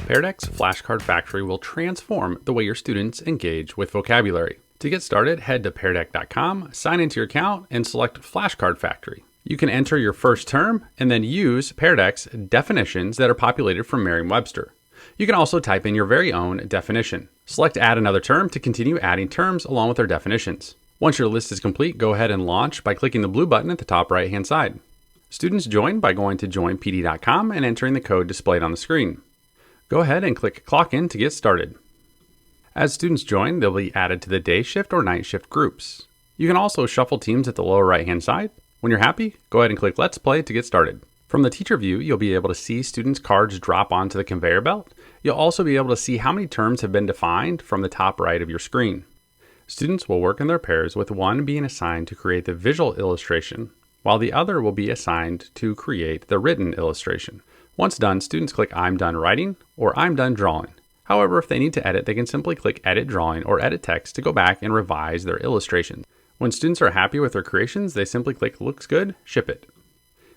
Pear Deck's Flashcard Factory will transform the way your students engage with vocabulary. To get started, head to peardeck.com, sign into your account, and select Flashcard Factory. You can enter your first term and then use Pear Deck's definitions that are populated from Merriam-Webster. You can also type in your very own definition. Select Add Another Term to continue adding terms along with their definitions. Once your list is complete, go ahead and launch by clicking the blue button at the top right-hand side. Students join by going to joinpd.com and entering the code displayed on the screen. Go ahead and click Clock In to get started. As students join, they'll be added to the day shift or night shift groups. You can also shuffle teams at the lower right-hand side. When you're happy, go ahead and click Let's Play to get started. From the teacher view, you'll be able to see students' cards drop onto the conveyor belt. You'll also be able to see how many terms have been defined from the top right of your screen. Students will work in their pairs, with one being assigned to create the visual illustration, while the other will be assigned to create the written illustration. Once done, students click I'm done writing or I'm done drawing. However, if they need to edit, they can simply click Edit Drawing or Edit Text to go back and revise their illustrations. When students are happy with their creations, they simply click Looks Good, Ship It.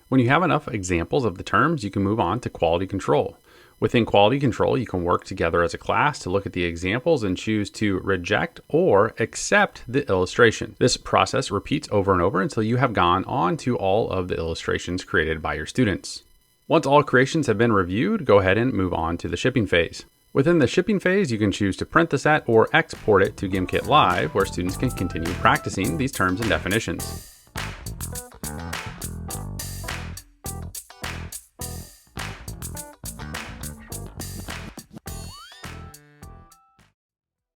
When you have enough examples of the terms, you can move on to Quality Control. Within Quality Control, you can work together as a class to look at the examples and choose to reject or accept the illustration. This process repeats over and over until you have gone on to all of the illustrations created by your students. Once all creations have been reviewed, go ahead and move on to the shipping phase. Within the shipping phase, you can choose to print the set or export it to GimKit Live, where students can continue practicing these terms and definitions.